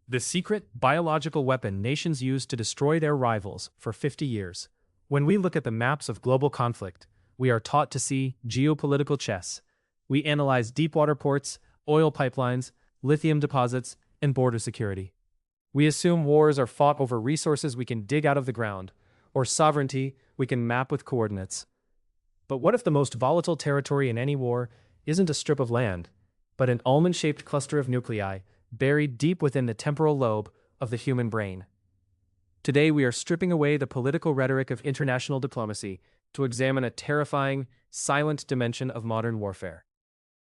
The secret biological weapon nations used to destroy their rivals for 50 years. When we look at the maps of global conflict, we are taught to see geopolitical chess. We analyze deep-water ports, oil pipelines, lithium deposits, and border security. We assume wars are fought over resources we can dig out of the ground, or sovereignty we can map with coordinates. But what if the most volatile territory in any war isn't a strip of land, but an almond-shaped cluster of nuclei buried deep within the temporal lobe of the human brain? Today we are stripping away the political rhetoric of international diplomacy to examine a terrifying, silent dimension of modern warfare.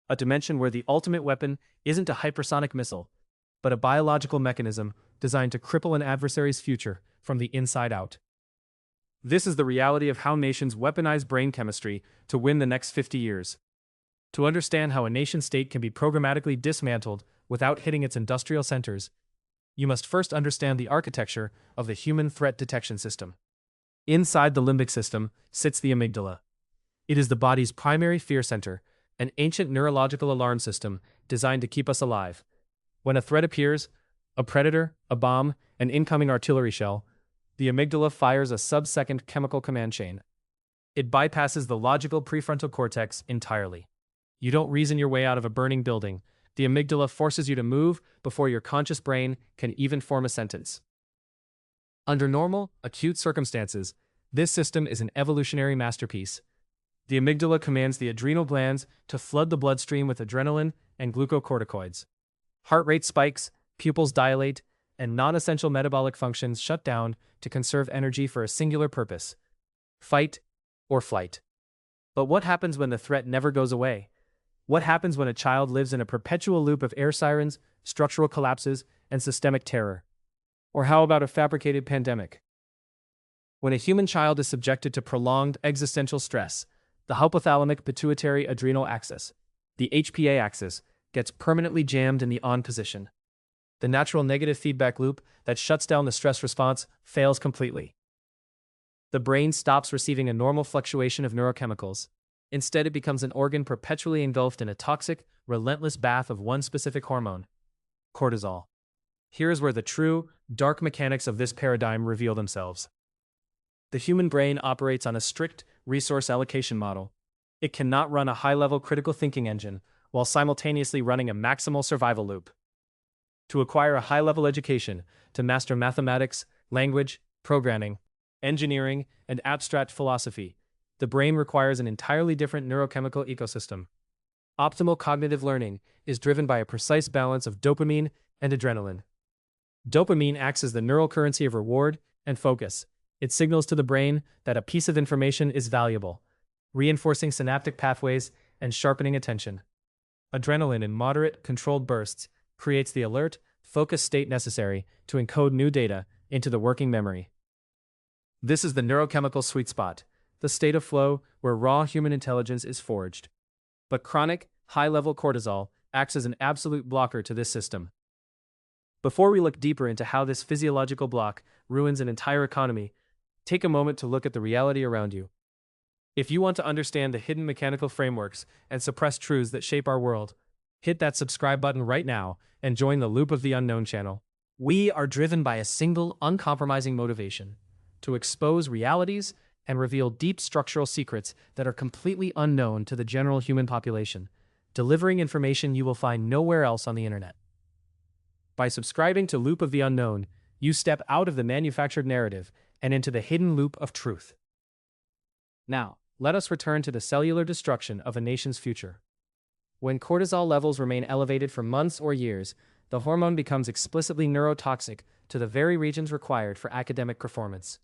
A dimension where the ultimate weapon isn't a hypersonic missile, but a biological mechanism designed to cripple an adversary's future from the inside out. This is the reality of how nations weaponize brain chemistry to win the next 50 years. To understand how a nation-state can be programmatically dismantled without hitting its industrial centers, you must first understand the architecture of the human threat detection system. Inside the limbic system sits the amygdala. It is the body's primary fear center, an ancient neurological alarm system designed to keep us alive. When a threat appears, a predator, a bomb, an incoming artillery shell, the amygdala fires a sub-second chemical command chain. It bypasses the logical prefrontal cortex entirely. You don't reason your way out of a burning building. The amygdala forces you to move before your conscious brain can even form a sentence. Under normal, acute circumstances, this system is an evolutionary masterpiece. The amygdala commands the adrenal glands to flood the bloodstream with adrenaline and glucocorticoids. Heart rate spikes, pupils dilate, and non-essential metabolic functions shut down to conserve energy for a singular purpose: fight or flight. But what happens when the threat never goes away? What happens when a child lives in a perpetual loop of air sirens, structural collapses, and systemic terror? Or how about a fabricated pandemic? When a human child is subjected to prolonged existential stress, the hypothalamic pituitary adrenal axis, the HPA axis, gets permanently jammed in the on position. The natural negative feedback loop that shuts down the stress response fails completely. The brain stops receiving a normal fluctuation of neurochemicals. Instead, it becomes an organ perpetually engulfed in a toxic, relentless bath of one specific hormone: cortisol. Here is where the true, dark mechanics of this paradigm reveal themselves. The human brain operates on a strict resource allocation model. It cannot run a high-level critical thinking engine while simultaneously running a maximal survival loop. To acquire a high-level education, to master mathematics, language, programming, engineering, and abstract philosophy, the brain requires an entirely different neurochemical ecosystem. Optimal cognitive learning is driven by a precise balance of dopamine and adrenaline. Dopamine acts as the neural currency of reward and focus. It signals to the brain that a piece of information is valuable, reinforcing synaptic pathways and sharpening attention. Adrenaline, in moderate, controlled bursts, creates the alert, focused state necessary to encode new data into the working memory. This is the neurochemical sweet spot, the state of flow where raw human intelligence is forged. But chronic, high-level cortisol acts as an absolute blocker to this system. Before we look deeper into how this physiological block ruins an entire economy, take a moment to look at the reality around you. If you want to understand the hidden mechanical frameworks and suppressed truths that shape our world, hit that subscribe button right now and join the Loop of the Unknown channel. We are driven by a single, uncompromising motivation: to expose realities and reveal deep structural secrets that are completely unknown to the general human population, delivering information you will find nowhere else on the internet. By subscribing to Loop of the Unknown, you step out of the manufactured narrative and into the hidden loop of truth. Now, let us return to the cellular destruction of a nation's future. When cortisol levels remain elevated for months or years, the hormone becomes explicitly neurotoxic to the very regions required for academic performance.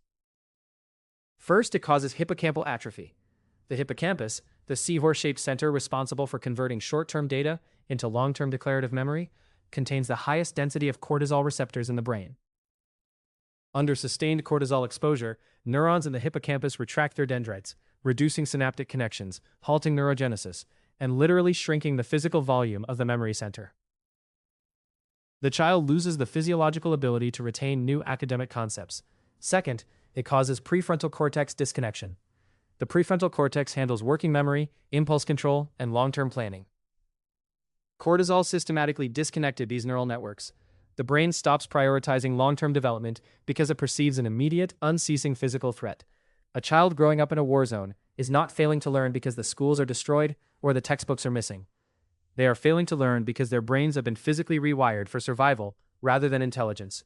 First, it causes hippocampal atrophy. The hippocampus, the seahorse-shaped center responsible for converting short-term data into long-term declarative memory, contains the highest density of cortisol receptors in the brain. Under sustained cortisol exposure, neurons in the hippocampus retract their dendrites, reducing synaptic connections, halting neurogenesis, and literally shrinking the physical volume of the memory center. The child loses the physiological ability to retain new academic concepts. Second, it causes prefrontal cortex disconnection. The prefrontal cortex handles working memory, impulse control, and long-term planning. Cortisol systematically disconnected these neural networks. The brain stops prioritizing long-term development because it perceives an immediate, unceasing physical threat. A child growing up in a war zone is not failing to learn because the schools are destroyed or the textbooks are missing. They are failing to learn because their brains have been physically rewired for survival rather than intelligence.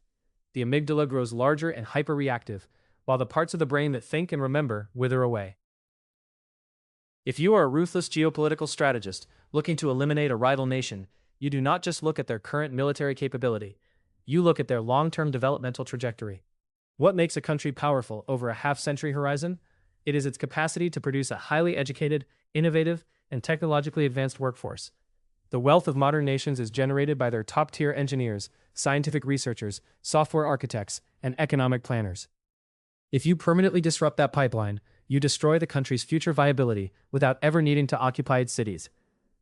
The amygdala grows larger and hyperreactive, while the parts of the brain that think and remember wither away. If you are a ruthless geopolitical strategist looking to eliminate a rival nation, you do not just look at their current military capability, you look at their long-term developmental trajectory. What makes a country powerful over a half-century horizon? It is its capacity to produce a highly educated, innovative, and technologically advanced workforce. The wealth of modern nations is generated by their top-tier engineers, scientific researchers, software architects, and economic planners. If you permanently disrupt that pipeline, you destroy the country's future viability without ever needing to occupy its cities.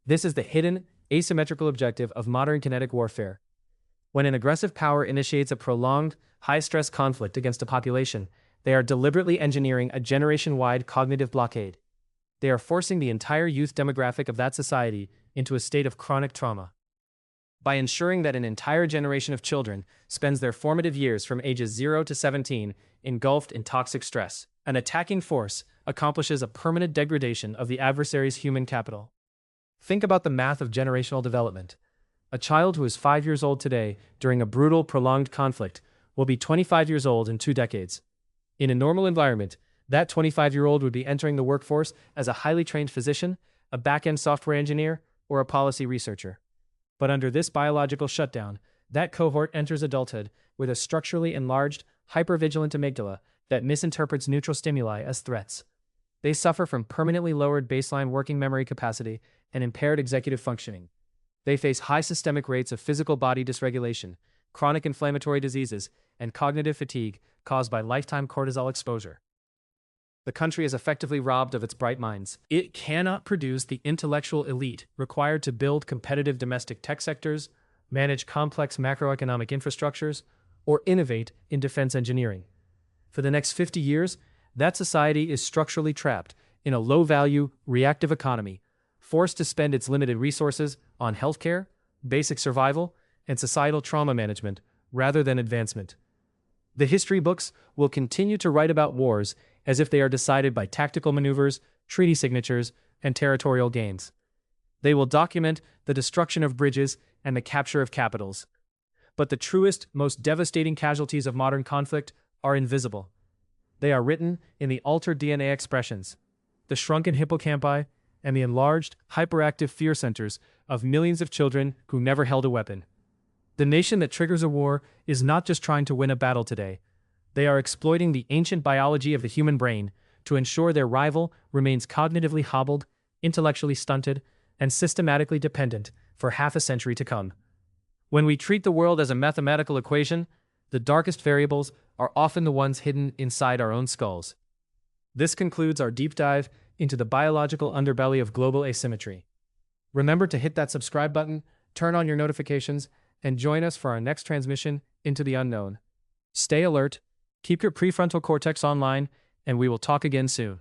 This is the hidden, asymmetrical objective of modern kinetic warfare. When an aggressive power initiates a prolonged, high-stress conflict against a population, they are deliberately engineering a generation-wide cognitive blockade. They are forcing the entire youth demographic of that society into a state of chronic trauma. By ensuring that an entire generation of children spends their formative years from ages 0 to 17 engulfed in toxic stress, an attacking force accomplishes a permanent degradation of the adversary's human capital. Think about the math of generational development. A child who is 5 years old today during a brutal, prolonged conflict will be 25 years old in 2 decades. In a normal environment, that 25-year-old would be entering the workforce as a highly trained physician, a back-end software engineer, or a policy researcher. But under this biological shutdown, that cohort enters adulthood with a structurally enlarged, hypervigilant amygdala that misinterprets neutral stimuli as threats. They suffer from permanently lowered baseline working memory capacity and impaired executive functioning. They face high systemic rates of physical body dysregulation, chronic inflammatory diseases, and cognitive fatigue caused by lifetime cortisol exposure. The country is effectively robbed of its bright minds. It cannot produce the intellectual elite required to build competitive domestic tech sectors, manage complex macroeconomic infrastructures, or innovate in defense engineering. For the next 50 years, that society is structurally trapped in a low-value, reactive economy, forced to spend its limited resources on healthcare, basic survival, and societal trauma management rather than advancement. The history books will continue to write about wars as if they are decided by tactical maneuvers, treaty signatures, and territorial gains. They will document the destruction of bridges and the capture of capitals. But the truest, most devastating casualties of modern conflict are invisible. They are written in the altered DNA expressions, the shrunken hippocampi, and the enlarged, hyperactive fear centers of millions of children who never held a weapon. The nation that triggers a war is not just trying to win a battle today. They are exploiting the ancient biology of the human brain to ensure their rival remains cognitively hobbled, intellectually stunted, and systematically dependent for half a century to come. When we treat the world as a mathematical equation, the darkest variables are often the ones hidden inside our own skulls. This concludes our deep dive into the biological underbelly of global asymmetry. Remember to hit that subscribe button, turn on your notifications, and join us for our next transmission into the unknown. Stay alert, keep your prefrontal cortex online, and we will talk again soon.